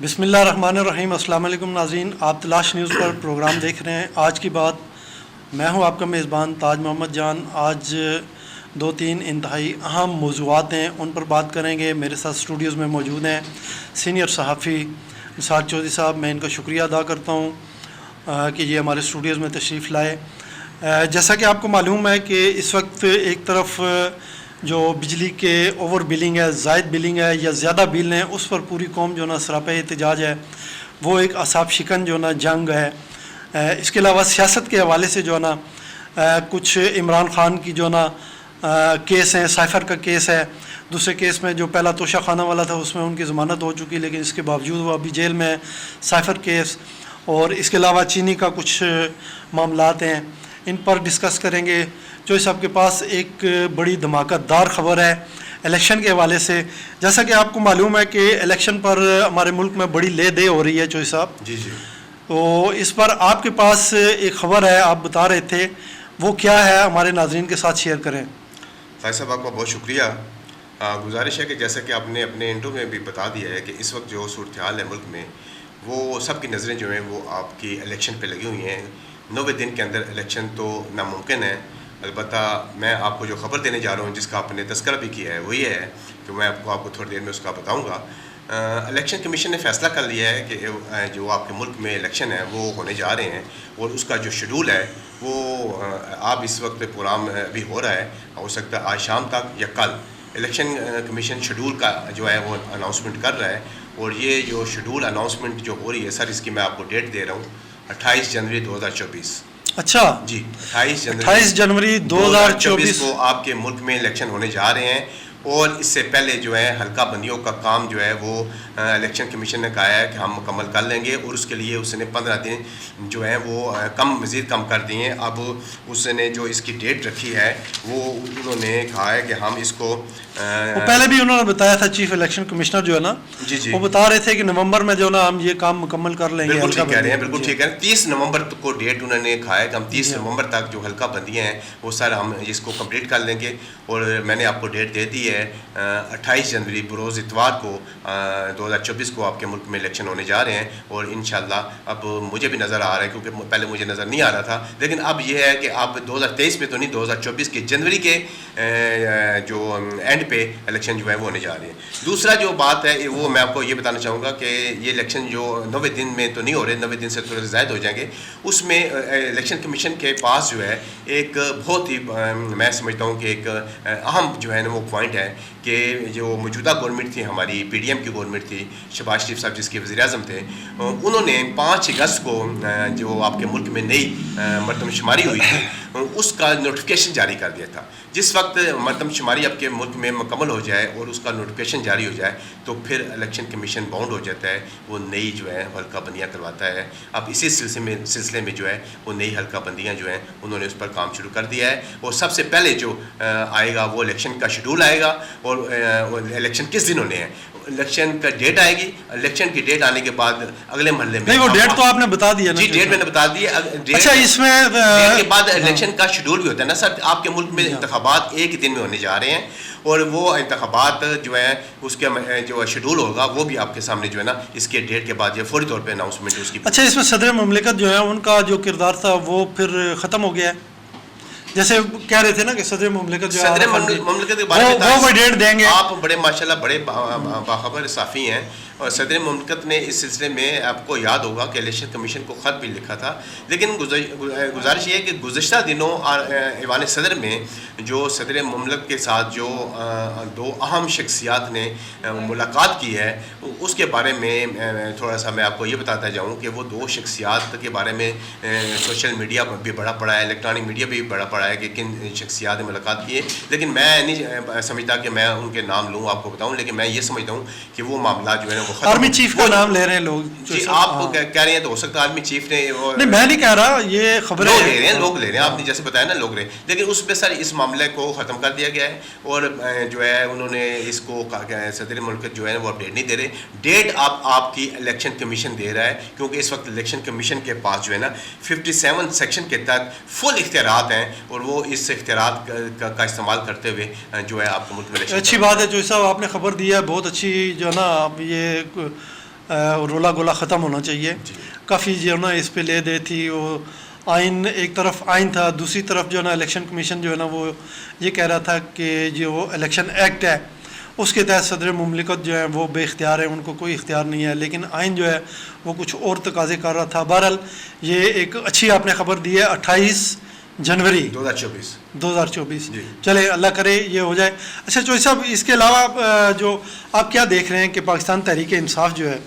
بسم اللہ الرحمن الرحیم۔ السلام علیکم ناظرین، آپ تلاش نیوز پر پروگرام دیکھ رہے ہیں۔ آج کی بات، میں ہوں آپ کا میزبان تاج محمد جان۔ آج دو تین انتہائی اہم موضوعات ہیں، ان پر بات کریں گے۔ میرے ساتھ اسٹوڈیوز میں موجود ہیں سینئر صحافی نثار چودھری صاحب، میں ان کا شکریہ ادا کرتا ہوں کہ یہ ہمارے اسٹوڈیوز میں تشریف لائے۔ جیسا کہ آپ کو معلوم ہے کہ اس وقت ایک طرف جو بجلی کے اوور بلنگ ہے، زائد بلنگ ہے یا زیادہ بل ہیں، اس پر پوری قوم جو نا سراپے احتجاج ہے، وہ ایک اعصاب شکن جو نا جنگ ہے۔ اس کے علاوہ سیاست کے حوالے سے جو نا کچھ عمران خان کی جو نا کیس ہیں، سائفر کا کیس ہے، دوسرے کیس میں جو پہلا توشہ خانہ والا تھا اس میں ان کی ضمانت ہو چکی، لیکن اس کے باوجود وہ ابھی جیل میں ہے، سائفر کیس، اور اس کے علاوہ چینی کا کچھ معاملات ہیں، ان پر ڈسکس کریں گے۔ چوہدری صاحب کے پاس ایک بڑی دھماکہ دار خبر ہے الیکشن کے حوالے سے۔ جیسا کہ آپ کو معلوم ہے کہ الیکشن پر ہمارے ملک میں بڑی لے دے ہو رہی ہے چوہدری صاحب جی تو اس پر آپ کے پاس ایک خبر ہے، آپ بتا رہے تھے، وہ کیا ہے ہمارے ناظرین کے ساتھ شیئر کریں۔ فائز صاحب، آپ کا بہت شکریہ۔ گزارش ہے کہ جیسا کہ آپ نے اپنے انٹرو میں بھی بتا دیا ہے کہ اس وقت جو صورتحال ہے ملک میں، وہ سب کی نظریں جو ہیں وہ آپ کی الیکشن پہ لگی ہوئی ہیں۔ 90 دن کے اندر الیکشن تو ناممکن ہے، البتہ میں آپ کو جو خبر دینے جا رہا ہوں جس کا آپ نے تذکرہ بھی کیا ہے وہ یہ ہے کہ میں آپ کو تھوڑی دیر میں اس کا بتاؤں گا۔ الیکشن کمیشن نے فیصلہ کر لیا ہے کہ جو آپ کے ملک میں الیکشن ہے وہ ہونے جا رہے ہیں، اور اس کا جو شیڈول ہے وہ آپ اس وقت پروگرام ابھی ہو رہا ہے، ہو سکتا ہے آج شام تک یا کل الیکشن کمیشن شیڈول کا جو ہے وہ اناؤنسمنٹ کر رہا ہے۔ اور یہ جو شیڈول اناؤنسمنٹ جو ہو رہی ہے سر، اس کی میں آپ کو ڈیٹ دے رہا ہوں، 28 جنوری 2024۔ اچھا جی، 28 جنوری 2024 کو آپ کے ملک میں الیکشن ہونے جا رہے ہیں۔ اور اس سے پہلے جو ہے حلقہ بندیوں کا کام جو ہے وہ الیکشن کمیشن نے کہا ہے کہ ہم مکمل کر لیں گے، اور اس کے لیے اس نے 15 دن جو ہے وہ مزید کم کر دیے ہیں۔ اب اس نے جو اس کی ڈیٹ رکھی ہے وہ انہوں نے کہا ہے کہ ہم اس کو وہ پہلے بھی انہوں نے بتایا تھا، چیف الیکشن کمشنر جو ہے نا، جی وہ بتا رہے تھے کہ نومبر میں جو نا ہم یہ کام مکمل کر لیں گے۔ بالکل ٹھیک کہہ رہے ہیں، بالکل ٹھیک ہے۔ 30 نومبر کو ڈیٹ انہوں نے کہا ہے کہ ہم 30 نومبر تک جو حلقہ بندیاں ہیں وہ سر ہم اس کو کمپلیٹ کر لیں گے۔ اور میں نے آپ کو ڈیٹ دے دی ہے 28 جنوری بروز اتوار کو 2024 کو آپ کے ملک میں الیکشن ہونے جا رہے ہیں۔ اور انشاءاللہ اب مجھے بھی نظر آ رہا ہے، کیونکہ پہلے مجھے نظر نہیں آ رہا تھا، لیکن اب یہ ہے کہ اب 2023 میں تو نہیں، 2024 کے جنوری کے جو اینڈ پہ الیکشن جو ہے وہ ہونے جا رہے ہیں۔ دوسرا جو بات ہے وہ میں آپ کو یہ بتانا چاہوں گا کہ یہ الیکشن جو 90 دن میں تو نہیں ہو رہے، 90 دن سے تھوڑے زائد ہو جائیں گے، اس میں الیکشن کمیشن کے پاس جو ہے ایک بہت ہی میں سمجھتا ہوں کہ ایک اہم جو ہے نا وہ پوائنٹ ہے کہ جو موجودہ گورنمنٹ تھی، ہماری پی ڈی ایم کی گورنمنٹ تھی، شہباز شریف صاحب جس کے وزیر اعظم تھے، انہوں نے 5 اگست کو جو آپ کے ملک میں نئی مردم شماری ہوئی تھی اس کا نوٹیفیکیشن جاری کر دیا تھا۔ جس وقت مردم شماری آپ کے ملک میں مکمل ہو جائے اور اس کا نوٹیفیکیشن جاری ہو جائے تو پھر الیکشن کمیشن باؤنڈ ہو جاتا ہے، وہ نئی جو ہے حلقہ بندیاں کرواتا ہے۔ اب اسی سلسلے میں جو ہے وہ نئی حلقہ بندیاں جو ہیں انہوں نے اس پر کام شروع کر دیا ہے۔ اور سب سے پہلے جو آئے گا وہ الیکشن کا شیڈول آئے گا، اور الیکشن کس دن ہونے ہیں، الیکشن کا ڈیٹ آئے گی۔ الیکشن کی ڈیٹ آنے کے بعد اگلے مرحلے میں، نہیں وہ ڈیٹ تو آپ نے بتا دیا نا۔ جی ڈیٹ میں نے بتا دی ہے۔ اچھا، اس میں ڈیٹ کے بعد الیکشن کا شیڈول بھی ہوتا ہے نا سر۔ آپ کے ملک میں انتخابات ایک ہی دن میں ہونے جا رہے ہیں، اور وہ انتخابات جو ہے اس کے جو شیڈول ہوگا وہ بھی آپ کے سامنے جو ہے نا اس کے ڈیٹ کے بعد یہ فوری طور پہ اناؤنسمنٹ اس کی۔ اچھا، اس میں صدر مملکت جو ہے ان کا جو کردار تھا وہ پھر ختم ہو گیا ہے، جیسے کہہ رہے تھے نا کہ صدر مملکت جو صدر مملکت کے بارے میں وہ ڈیٹ دیں گے۔ آپ بڑے ماشاءاللہ بڑے باخبر صحافی ہیں، اور صدر مملکت نے اس سلسلے میں آپ کو یاد ہوگا کہ الیکشن کمیشن کو خط بھی لکھا تھا۔ لیکن گزارش یہ ہے کہ گزشتہ دنوں ایوان صدر میں جو صدر مملکت کے ساتھ جو 2 اہم شخصیات نے ملاقات کی ہے اس کے بارے میں تھوڑا سا میں آپ کو یہ بتاتا جاؤں کہ وہ 2 شخصیات کے بارے میں سوشل میڈیا بھی بڑا پڑا ہے، الیکٹرانک میڈیا بھی بڑا پڑا ہے کہ کن شخصیات نے ملاقات کی ہے، لیکن میں نہیں سمجھتا کہ میں ان کے نام لوں آپ کو بتاؤں، لیکن میں یہ سمجھتا ہوں کہ وہ معاملات جو ہے وہ ختم۔ آرمی چیف کا نام لے رہے ہیں لوگ جی، آپ کہہ رہے ہیں تو ہو سکتا ہے آرمی چیف نے، نہیں میں نہیں کہہ رہا، یہ خبریں لوگ لے رہے ہیں، آپ نے جیسے بتایا نا لوگ رہے، لیکن اس میں سر اس معاملے کو ختم کر دیا گیا ہے۔ اور جو ہے انہوں نے اس کو صدر مملکت جو ہے وہ اپڈیٹ نہیں دے رہے، ڈیٹ آپ کی الیکشن کمیشن دے رہا ہے، کیونکہ اس وقت الیکشن کمیشن کے پاس جو ہے نا 57 سیکشن کے تحت فل اختیارات ہیں، اور وہ اس اختیارات کا استعمال کرتے ہوئے جو ہے آپ کو ملک میں الیکشن۔ اچھی بات ہے جو صاحب آپ نے خبر دی ہے، بہت اچھی جو ہے نا۔ اب یہ رولا گولا ختم ہونا چاہیے. کافی جو ہے نا اس پہ لے دے تھی. وہ آئین ایک طرف آئین تھا, دوسری طرف جو ہے نا الیکشن کمیشن جو ہے نا وہ یہ کہہ رہا تھا کہ جو الیکشن ایکٹ ہے اس کے تحت صدر مملکت جو ہے وہ بے اختیار ہے, ان کو کوئی اختیار نہیں ہے. لیکن آئین جو ہے وہ کچھ اور تقاضے کر رہا تھا. بہرحال یہ ایک اچھی آپ نے خبر دی ہے. 28 جنوری 2024. چلے اللہ کرے یہ ہو جائے. اچھا چوہدری صاحب, اس کے علاوہ جو آپ کیا دیکھ رہے ہیں کہ پاکستان تحریک انصاف جو ہے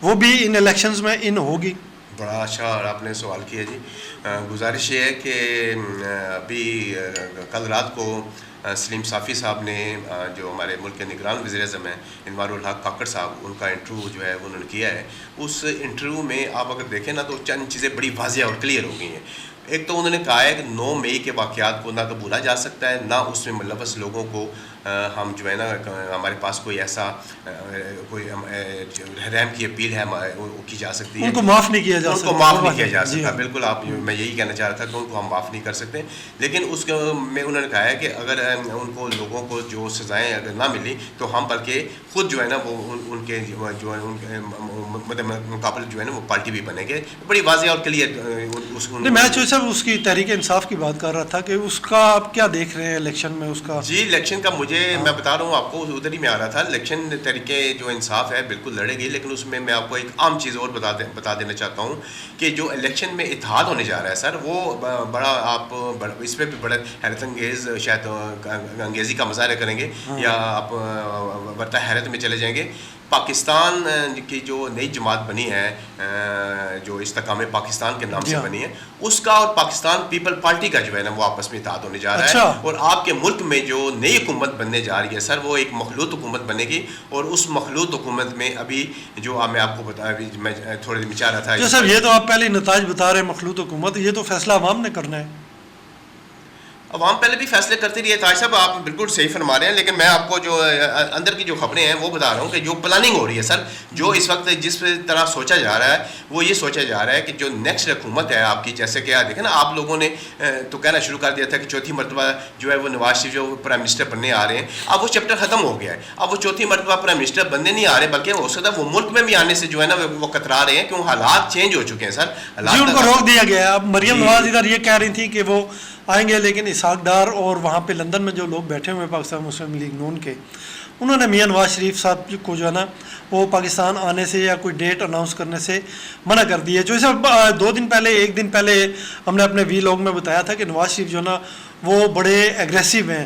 وہ بھی ان الیکشنز میں ان ہوگی؟ بڑا اچھا اور آپ نے سوال کیا جی. گزارش یہ ہے کہ ابھی کل رات کو سلیم صافی صاحب نے جو ہمارے ملک کے نگران وزیر اعظم ہیں انوار الحق کاکڑ صاحب, ان کا انٹرویو جو ہے انہوں نے کیا ہے. اس انٹرویو میں آپ اگر دیکھیں نا تو چند چیزیں بڑی واضح اور کلیئر ہو گئی ہیں. ایک تو انہوں نے کہا ہے کہ 9 مئی کے واقعات کو نہ تو بھولا جا سکتا ہے, نہ اس میں ملوث لوگوں کو ہم جو ہے نا ہمارے پاس کوئی ایسا کوئی رحم کی اپیل ہے وہ کی جا سکتی ہے. ان کو معاف نہیں کیا جا سکتا. ان کو معاف نہیں کیا جا سکتا. بالکل آپ, میں یہی کہنا چاہ رہا تھا کہ ان کو ہم معاف نہیں کر سکتے. لیکن اس میں انہوں نے کہا ہے کہ اگر ان کو لوگوں کو جو سزائیں اگر نہ ملی تو ہم بلکہ خود جو ہے نا وہ ان کے جو ہے ان کے مقابل جو ہے نا وہ پارٹی بھی بنے گے. بڑی واضح اور کلیئر. میں جو صاحب اس کی تحریک انصاف کی بات کر رہا تھا کہ اس کا آپ کیا دیکھ رہے ہیں الیکشن میں اس کا؟ جی الیکشن کا مجھے میں بتا رہا ہوں آپ کو, ادھر ہی میں آ رہا تھا. الیکشن تحریک جو انصاف ہے بالکل لڑے گی, لیکن اس میں آپ کو ایک عام چیز اور بتا دینا چاہتا ہوں کہ جو الیکشن میں اتحاد ہونے جا رہا ہے سر, وہ بڑا آپ اس پہ بھی بڑا حیرت انگیز شاید انگیزی کا مظاہرہ کریں گے یا آپ برتہ حیرت میں چلے جائیں گے. پاکستان کی جو نئی جماعت بنی ہے جو استحکام پاکستان کے نام سے بنی ہے, اس کا اور پاکستان پیپل پارٹی کا جو ہے نا وہ آپس میں اتحاد ہونے جا رہا ہے. اور آپ کے ملک میں جو نئی حکومت بننے جا رہی ہے سر, وہ ایک مخلوط حکومت بنے گی. اور اس مخلوط حکومت میں ابھی جو میں آپ کو بتا, میں تھوڑے دن چاہ رہا تھا سر, یہ تو آپ پہلے نتائج بتا رہے ہیں مخلوط حکومت, یہ تو فیصلہ عوام نے کرنا ہے. عوام پہلے بھی فیصلے کرتی رہی ہے تاج صاحب, آپ بالکل صحیح فرما رہے ہیں. لیکن میں آپ کو جو اندر کی جو خبریں ہیں وہ بتا رہا ہوں کہ جو پلاننگ ہو رہی ہے سر, جو اس وقت جس طرح سوچا جا رہا ہے وہ یہ سوچا جا رہا ہے کہ جو نیکسٹ حکومت ہے آپ کی, جیسے کہ دیکھیں نا آپ لوگوں نے تو کہنا شروع کر دیا تھا کہ چوتھی مرتبہ جو ہے وہ نواز شریف جو پرائم منسٹر بننے آ رہے ہیں. اب وہ چیپٹر ختم ہو گیا ہے. اب وہ چوتھی مرتبہ پرائم منسٹر بننے نہیں آ رہے, بلکہ ہو سکتا ہے وہ ملک میں بھی آنے سے جو ہے نا وہ کترا رہے ہیں, کیوں حالات چینج ہو چکے ہیں سر. جی ان کو روک دیا گیا ہے. اب مریم نواز ادھر یہ کہہ رہی تھی کہ وہ آئیں گے, لیکن اسحاق ڈار اور وہاں پہ لندن میں جو لوگ بیٹھے ہوئے ہیں پاکستان مسلم لیگ نون کے, انہوں نے میاں نواز شریف صاحب کو جو ہے نا وہ پاکستان آنے سے یا کوئی ڈیٹ اناؤنس کرنے سے منع کر دی ہے. جو اسے 2 دن پہلے 1 دن پہلے ہم نے اپنے وی لاگ میں بتایا تھا کہ نواز شریف جو ہے نا وہ بڑے ایگریسو ہیں.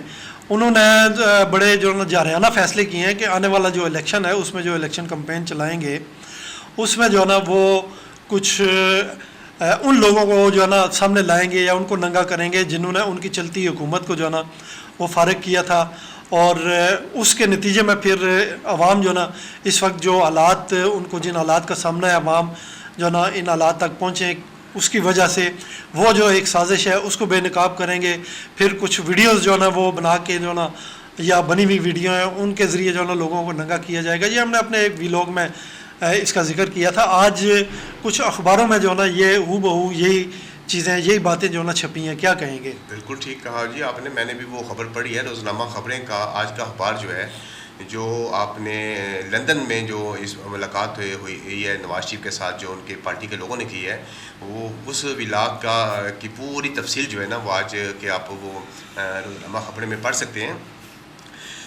انہوں نے بڑے جو ہے نا جارحانہ فیصلے کیے ہیں کہ آنے والا جو الیکشن ہے اس میں جو الیکشن کمپین چلائیں گے اس میں جو ہے نا وہ کچھ ان لوگوں کو جو ہے نا سامنے لائیں گے یا ان کو ننگا کریں گے جنہوں نے ان کی چلتی حکومت کو جو ہے نا وہ فارغ کیا تھا. اور اس کے نتیجے میں پھر عوام جو ہے نا اس وقت جو حالات ان کو جن حالات کا سامنا ہے, عوام جو ہے نا ان حالات تک پہنچیں, اس کی وجہ سے وہ جو ایک سازش ہے اس کو بے نقاب کریں گے. پھر کچھ ویڈیوز جو ہے نا وہ بنا کے جو ہے نا یا بنی ہوئی ویڈیو ہیں ان کے ذریعے جو ہے نا لوگوں کو ننگا کیا جائے گا. یہ ہم نے اپنے ایک وی لاگ میں اس کا ذکر کیا تھا. آج کچھ اخباروں میں جو ہے نا یہ ہو بہو یہی چیزیں یہی باتیں جو ہے نا چھپی ہیں, کیا کہیں گے؟ بالکل ٹھیک کہا جی آپ نے. میں نے بھی وہ خبر پڑھی ہے, روزنامہ خبریں کا آج کا اخبار جو ہے, جو آپ نے لندن میں جو اس ملاقات ہوئی ہے نواز شریف کے ساتھ جو ان کے پارٹی کے لوگوں نے کی ہے, وہ اس ولاگ کی پوری تفصیل جو ہے نا وہ آج کے آپ وہ روزنامہ خبریں میں پڑھ سکتے ہیں.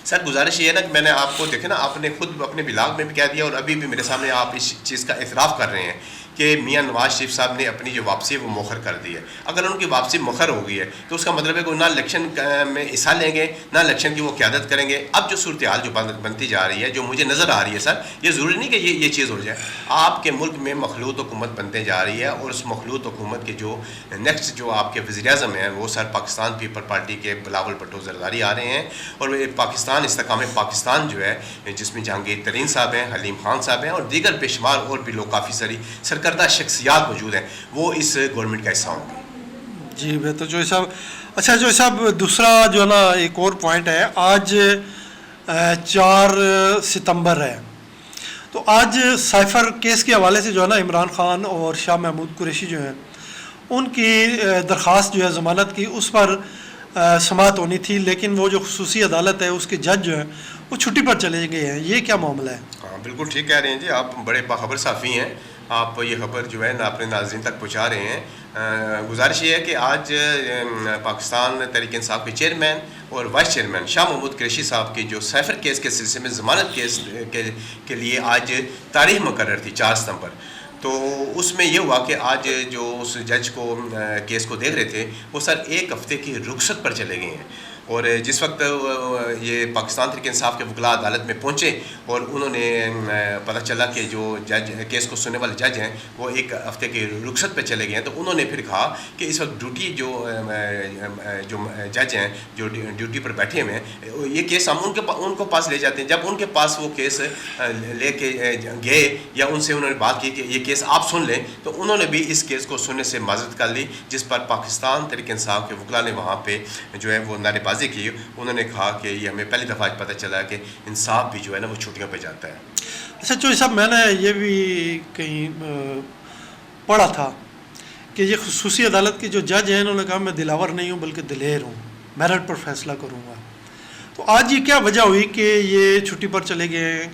سر گزارش یہ ہے نا کہ میں نے آپ کو دیکھے نا, آپ نے خود اپنے ولاگ میں بھی کہہ دیا اور ابھی بھی میرے سامنے آپ اس چیز کا اعتراف کر رہے ہیں کہ میاں نواز شریف صاحب نے اپنی جو واپسی ہے وہ مؤخر کر دی ہے. اگر ان کی واپسی مؤخر ہو گئی ہے تو اس کا مطلب ہے کہ نہ الیکشن میں حصہ لیں گے نہ الیکشن کی وہ قیادت کریں گے. اب جو صورتحال جو بنتی جا رہی ہے, جو مجھے نظر آ رہی ہے سر, یہ ضروری نہیں کہ یہ چیز ہو جائے. آپ کے ملک میں مخلوط حکومت بنتے جا رہی ہے اور اس مخلوط حکومت کے جو نیکسٹ جو آپ کے وزیر اعظم ہیں وہ سر پاکستان پیپل پارٹی کے بلاول بھٹو زرداری آ رہے ہیں. اور پاکستان استحکام پاکستان جو ہے جس میں جہانگیر ترین صاحب ہیں, حلیم خان صاحب ہیں اور دیگر بے شمار اور بھی لوگ کافی ساری سرکردہ شخصیات موجود ہیں, وہ اس گورنمنٹ کا حصہ ہوں گے. جی بہتر جو صاحب. اچھا جو صاحب دوسرا جو ہے نا ایک اور پوائنٹ ہے, آج 4 ستمبر ہے, تو آج سائفر کیس کے حوالے سے جو ہے نا عمران خان اور شاہ محمود قریشی جو ہیں ان کی درخواست جو ہے ضمانت کی, اس پر سماعت ہونی تھی. لیکن وہ جو خصوصی عدالت ہے اس کے جج جو ہیں وہ چھٹی پر چلے گئے ہیں، یہ کیا معاملہ ہے؟ ہاں بالکل ٹھیک کہہ رہے ہیں جی، آپ بڑے باخبر صحافی ہیں، آپ یہ خبر جو ہے نا اپنے ناظرین تک پہنچا رہے ہیں۔ گزارش یہ ہے کہ آج پاکستان تحریک انصاف کے چیئرمین اور وائس چیئرمین شاہ محمود قریشی صاحب کی جو سائفر کیس کے سلسلے میں ضمانت کیس کے لیے آج تاریخ مقرر تھی 4 ستمبر، تو اس میں یہ ہوا کہ آج جو اس جج کو کیس کو دیکھ رہے تھے وہ سر 1 ہفتے کی رخصت پر چلے گئے ہیں، اور جس وقت یہ پاکستان تحریک انصاف کے وکلاء عدالت میں پہنچے اور انہوں نے پتہ چلا کہ جو جج کیس کو سننے والے جج ہیں وہ 1 ہفتے کی رخصت پہ چلے گئے ہیں، تو انہوں نے پھر کہا کہ اس وقت ڈیوٹی جو جج ہیں جو ڈیوٹی پر بیٹھے ہوئے ہیں، یہ کیس ہم ان کو پاس لے جاتے ہیں۔ جب ان کے پاس وہ کیس لے کے گئے یا ان سے انہوں نے بات کی کہ یہ کیس آپ سن لیں، تو انہوں نے بھی اس کیس کو سننے سے معذرت کر لی، جس پر پاکستان تحریک انصاف کے وکلاء نے وہاں پہ جو ہے وہ نعرے بازی کی۔ انہوں نے کہا کہ یہ ہمیں پہلی دفعہ پتہ چلا کہ انصاف بھی جو ہے نا وہ چھٹیوں پہ جاتا ہے۔ اچھا چوہی صاحب، میں نے یہ بھی کہیں پڑھا تھا کہ یہ خصوصی عدالت کے جو جج ہیں انہوں نے کہا میں دلاور نہیں ہوں بلکہ دلیر ہوں، میرٹ پر فیصلہ کروں گا، تو آج یہ کیا وجہ ہوئی کہ یہ چھٹی پر چلے گئے ہیں؟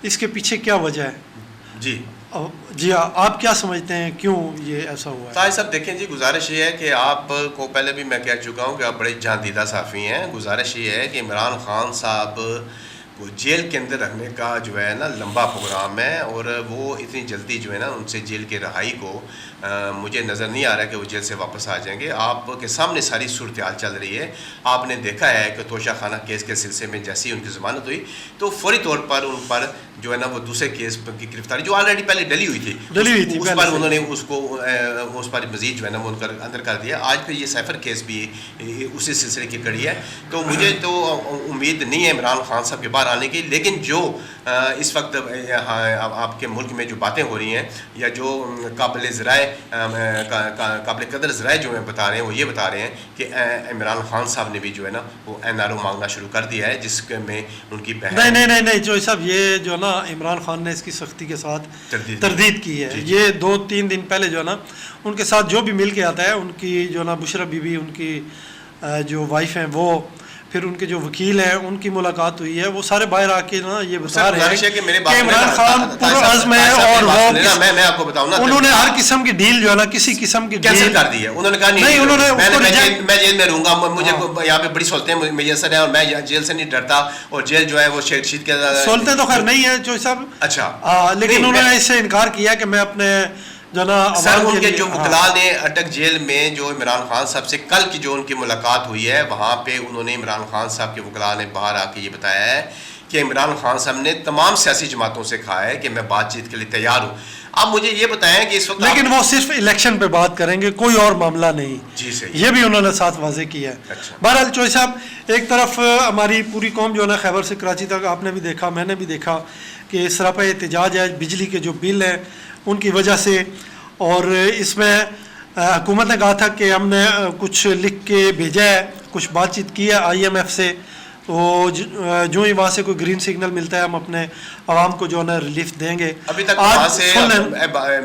اس کے پیچھے کیا وجہ ہے؟ جی ہاں، آپ کیا سمجھتے ہیں کیوں یہ ایسا ہوا ہے؟ طاہر صاحب دیکھیں جی، گزارش یہ ہے کہ آپ کو پہلے بھی میں کہہ چکا ہوں کہ آپ بڑے جان دیدہ صحافی ہیں۔ گزارش یہ ہے کہ عمران خان صاحب کو جیل کے اندر رکھنے کا جو ہے نا لمبا پروگرام ہے، اور وہ اتنی جلدی جو ہے نا ان سے جیل کے رہائی کو مجھے نظر نہیں آ رہا ہے کہ وہ جیل سے واپس آ جائیں گے۔ آپ کے سامنے ساری صورتحال چل رہی ہے، آپ نے دیکھا ہے کہ توشہ خانہ کیس کے سلسلے میں جیسی ان کی ضمانت ہوئی تو فوری طور پر ان پر جو ہے نا وہ دوسرے کیس کی گرفتاری جو آلریڈی پہلے ڈلی ہوئی تھی اس پر انہوں نے اس پر مزید جو ہے نا وہ اندر کر دیا۔ آج پھر یہ سائفر کیس بھی اسی سلسلے کی کڑی ہے، تو مجھے تو امید نہیں ہے عمران خان صاحب کے باہر آنے کی، لیکن جو اس وقت آپ کے ملک میں جو باتیں ہو رہی ہیں یا جو قابل ذرائع قابل قدر ذرائع جو بتا رہے ہیں وہ یہ بتا رہے ہیں کہ عمران خان صاحب نے بھی جو ہے نا وہ NRO مانگنا شروع کر دیا ہے، جس میں ان کی بہن نہیں چوہی صاحب، یہ جو نا عمران خان نے اس کی سختی کے ساتھ تردید کی ہے۔ یہ 2-3 دن پہلے جو ہے نا ان کے ساتھ جو بھی مل کے آتا ہے، ان کی جو نا بشرا بی بی ان کی جو وائف ہیں، وہ پھر ان کے جو وکیل ہیں ان کی ملاقات ہوئی ہے، وہ سارے باہر آ کے نا یہ بتا رہے ہیں کہ عمران خان پرعزم ہے اور وہ میں آپ کو بتاؤں نا انہوں نے ہر قسم کی ڈیل جو ہے نا کسی قسم کی کینسل کر دی ہے۔ انہوں نے کہا نہیں انہوں نے میں جیل میں رہوں گا، مجھے یہاں پہ بڑی سہولتیں میسر ہیں اور میں جیل سے نہیں ڈرتا، اور جیل جو ہے وہ شیٹ کے سہولتیں تو خیر نہیں ہیں چوہی صاحب، اچھا لیکن انہوں نے اس سے انکار کیا کہ میں اپنے سر ان کے جو وکلاء نے اٹک جیل میں جو عمران خان صاحب سے کل کی جو ان کی ملاقات ہوئی ہے وہاں پہ انہوں نے عمران خان صاحب کے وکلاء نے باہر آ کے یہ بتایا ہے کہ عمران خان صاحب نے تمام سیاسی جماعتوں سے کہا ہے کہ میں بات چیت کے لیے تیار ہوں۔ اب مجھے یہ بتائیں کہ اس وقت لیکن وہ صرف الیکشن پہ بات کریں گے، کوئی اور معاملہ نہیں۔ جی صحیح، یہ بھی انہوں نے ساتھ واضح کیا ہے۔ بہرحال چوہی صاحب، ایک طرف ہماری پوری قوم جو ہے نا خیبر سے کراچی تک، آپ نے بھی دیکھا میں نے بھی دیکھا کہ سراپا احتجاج ہے بجلی کے جو بل ہیں ان کی وجہ سے، اور اس میں حکومت نے کہا تھا کہ ہم نے کچھ لکھ کے بھیجا ہے، کچھ بات چیت کی ہے IMF سے، تو جو ہی وہاں سے کوئی گرین سگنل ملتا ہے ہم اپنے عوام کو جو ہے نا ریلیف دیں گے۔ ابھی تک وہاں سے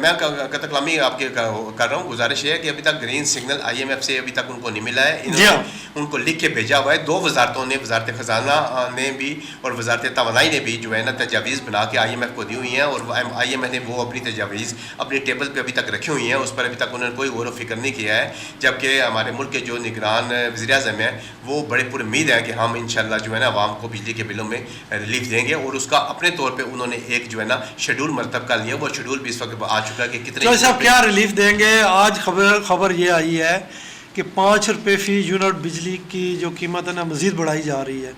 میں قطع کلامی آپ کے کر رہا ہوں، گزارش یہ ہے کہ ابھی تک گرین سگنل IMF سے ابھی تک ان کو نہیں ملا ہے، ان کو لکھ کے بھیجا ہوا ہے۔ 2 وزارتوں نے، وزارت خزانہ نے بھی اور وزارت توانائی نے بھی جو ہے نا تجاویز بنا کے IMF کو دی ہوئی ہیں، اور IMF نے وہ اپنی تجاویز اپنی ٹیبل پہ ابھی تک رکھی ہوئی ہیں، اس پر ابھی تک انہوں نے کوئی غور و فکر نہیں کیا ہے، جبکہ ہمارے ملک کے جو نگران وزیر اعظم ہیں وہ بڑے پر امید ہیں کہ ہم انشاءاللہ جو ہے نا عوام کو بجلی کے بلوں میں ریلیف دیں گے، اور اس کا اپنے طور پہ انہوں نے ایک جو ہے نا شیڈول مرتب کر لیا۔ وہ شیڈول بھی اس وقت آ چکا ہے کہ کتنے صاحب کیا ریلیف دیں گے۔ آج خبر یہ آئی ہے کہ 5 روپے فی یونٹ بجلی کی جو قیمت ہے نا مزید بڑھائی جا رہی ہے،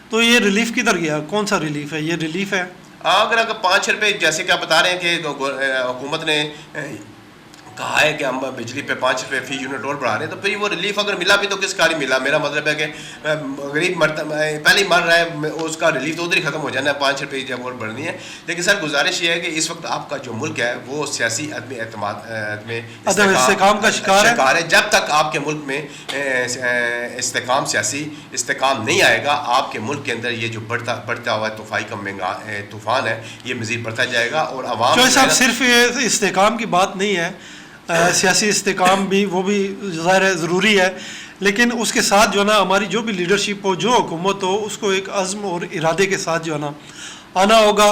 تو یہ ریلیف کدھر گیا؟ کون سا ریلیف ہے؟ یہ ریلیف ہے اگر 5 روپے جیسے کہ آپ بتا رہے ہیں کہ حکومت نے کہا ہے کہ ہم بجلی پہ 5 روپے فی یونٹ اور بڑھا رہے ہیں، تو پھر وہ ریلیف اگر ملا بھی تو کس کاری ملا؟ میرا مطلب ہے کہ غریب پہلے ہی مر رہا ہے، اس کا ریلیف تو ادھر ہی ختم ہو جانا ہے، 5 روپے جب اور بڑھنی ہے۔ لیکن سر گزارش یہ ہے کہ اس وقت آپ کا جو ملک ہے وہ سیاسی عدم اعتماد استحکام کا شکار ہے۔ جب تک آپ کے ملک میں سیاسی استحکام نہیں آئے گا، آپ کے ملک کے اندر یہ جو بڑھتا ہوا طوفانی کا طوفان ہے یہ مزید بڑھتا جائے گا، اور عوام صرف استحکام کی بات نہیں ہے، سیاسی استحکام بھی وہ بھی ظاہر ہے ضروری ہے، لیکن اس کے ساتھ جو ہے نا ہماری جو بھی لیڈرشپ ہو, جو حکومت ہو, اس کو ایک عزم اور ارادے کے ساتھ جو ہے نا آنا ہوگا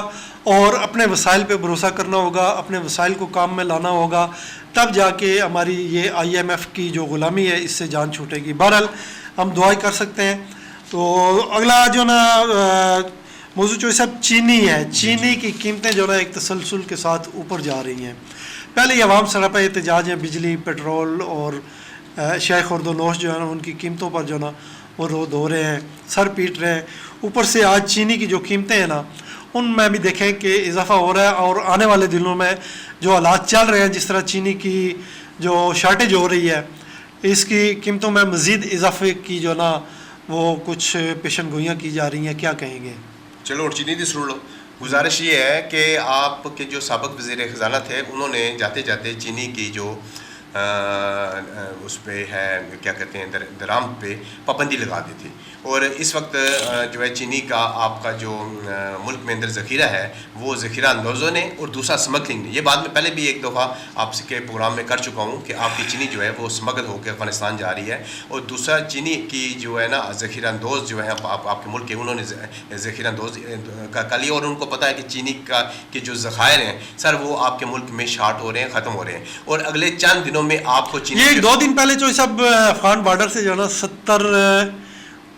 اور اپنے وسائل پہ بھروسہ کرنا ہوگا, اپنے وسائل کو کام میں لانا ہوگا, تب جا کے ہماری یہ IMF کی جو غلامی ہے اس سے جان چھوٹے گی. بہرحال ہم دعائیں کر سکتے ہیں. تو اگلا جو نا موضوع جو سب چینی ہے, چینی کی قیمتیں جو نا ایک تسلسل کے ساتھ اوپر جا رہی ہیں. پہلے یہ عوام سراپا احتجاج ہیں, بجلی, پیٹرول اور شے خورد و نوش جو ہے نا ان کی قیمتوں پر جو نا وہ رود ہو رہے ہیں, سر پیٹ رہے ہیں. اوپر سے آج چینی کی جو قیمتیں ہیں نا ان میں بھی دیکھیں کہ اضافہ ہو رہا ہے, اور آنے والے دنوں میں جو حالات چل رہے ہیں, جس طرح چینی کی جو شارٹیج ہو رہی ہے, اس کی قیمتوں میں مزید اضافے کی جو نا وہ کچھ پیشن گوئیاں کی جا رہی ہیں. کیا کہیں گے؟ چلو اور چینی دی سن لو. گزارش یہ ہے کہ آپ کے جو سابق وزیر خزانہ تھے انہوں نے جاتے جاتے چینی کی جو اس پہ ہے کیا کہتے ہیں درآمد پہ پابندی لگا دی تھی. اور اس وقت جو ہے چینی کا آپ کا جو ملک میں اندر ذخیرہ ہے وہ ذخیرہ اندوزوں نے اور دوسرا اسمگلنگ نے. یہ بعد میں پہلے بھی ایک دفعہ آپ کے پروگرام میں کر چکا ہوں کہ آپ کی چینی جو ہے وہ اسمگل ہو کے افغانستان جا رہی ہے. اور دوسرا چینی کی جو ہے نا ذخیرہ اندوز جو ہے آپ کے ملک کے انہوں نے ذخیرہ اندوز کر لیا, اور ان کو پتہ ہے کہ چینی کا کے جو ذخائر ہیں سر وہ آپ کے ملک میں شارٹ ہو رہے ہیں, ختم ہو رہے ہیں. اور اگلے چند دنوں میں آپ کو چینی یہ 2 دن پہلے جو سب افغان بارڈر سے جو ہے نا 70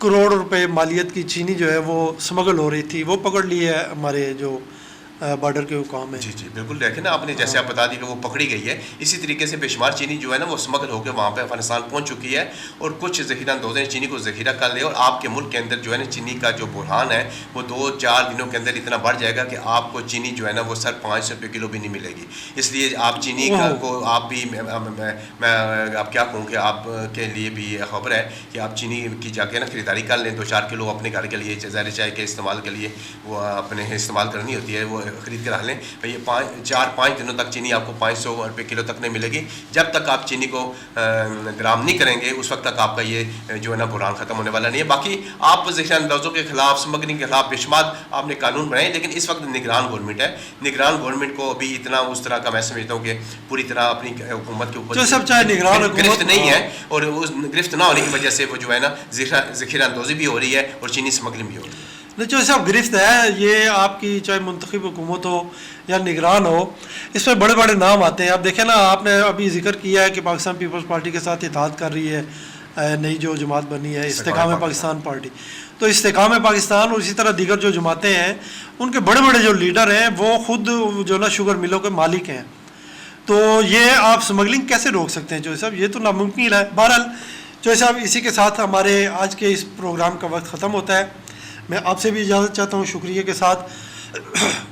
کروڑ روپے مالیت کی چینی جو ہے وہ سمگل ہو رہی تھی, وہ پکڑ لی ہے ہمارے جو بارڈر کے حکام ہیں. جی جی بالکل دیکھیں نا آپ نے جیسے آپ بتا دی کہ وہ پکڑی گئی ہے, اسی طریقے سے بے شمار چینی جو ہے نا وہ اسمگل ہو کے وہاں پہ افغانستان پہنچ چکی ہے. اور کچھ ذخیرہ اندوزوں نے چینی کو ذخیرہ کر لیا, اور آپ کے ملک کے اندر جو ہے نا چینی کا جو بحران ہے وہ 2-4 دنوں کے اندر اتنا بڑھ جائے گا کہ آپ کو چینی جو ہے نا وہ سر 500 روپے کلو بھی نہیں ملے گی. اس لیے آپ چینی کو آپ بھی میں آپ کیا کہوں کہ آپ کے لیے بھی یہ خبر ہے کہ آپ چینی کی جا کے نا خریداری کر لیں. 2-4 کلو اپنے گھر کے لیے ظاہر چائے کے استعمال کے لیے وہ اپنے استعمال کرنی ہوتی ہے, وہ خرید کے رکھ لیں. یہ 4-5 دنوں تک چینی آپ کو 500 روپے کلو تک نہیں ملے گی. جب تک آپ چینی کو درآمد نہیں کریں گے اس وقت تک آپ کا یہ جو ہے نا بحران ختم ہونے والا نہیں ہے. باقی آپ ذخیرہ اندوزوں کے خلاف, اسمگلنگ کے خلاف بے شمار آپ نے قانون بنائے, لیکن اس وقت نگران گورنمنٹ ہے. نگران گورنمنٹ کو ابھی اتنا اس طرح کا میں سمجھتا ہوں کہ پوری طرح اپنی حکومت کے اوپر سب چاہے نگران گرفت نہیں ہے, اور اس گرفت نہ ہونے کی وجہ سے وہ جو ہے نا ذخیرہ اندوزی بھی ہو رہی ہے اور چینی اسمگلنگ بھی ہو رہی ہے. جو صاحب گرفت ہے یہ آپ کی چاہے منتخب حکومت ہو یا نگران ہو, اس میں بڑے بڑے نام آتے ہیں. آپ دیکھیں نا, آپ نے ابھی ذکر کیا ہے کہ پاکستان پیپلز پارٹی کے ساتھ اتحاد کر رہی ہے نئی جو جماعت بنی ہے استحکام پاکستان پارٹی. تو استحکام پاکستان اور اسی طرح دیگر جو جماعتیں ہیں ان کے بڑے بڑے جو لیڈر ہیں وہ خود جو نا شوگر ملوں کے مالک ہیں. تو یہ آپ اسمگلنگ کیسے روک سکتے ہیں چوہے صاحب؟ یہ تو ناممکن ہے. بہرحال چوہے صاحب اسی کے ساتھ ہمارے آج کے اس پروگرام کا وقت ختم ہوتا ہے. میں آپ سے بھی اجازت چاہتا ہوں شکریہ کے ساتھ,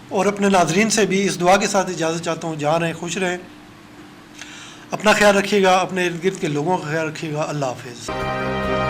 اور اپنے ناظرین سے بھی اس دعا کے ساتھ اجازت چاہتا ہوں, جہاں رہیں خوش رہیں, اپنا خیال رکھیے گا, اپنے ارد گرد کے لوگوں کا خیال رکھیے گا. اللہ حافظ.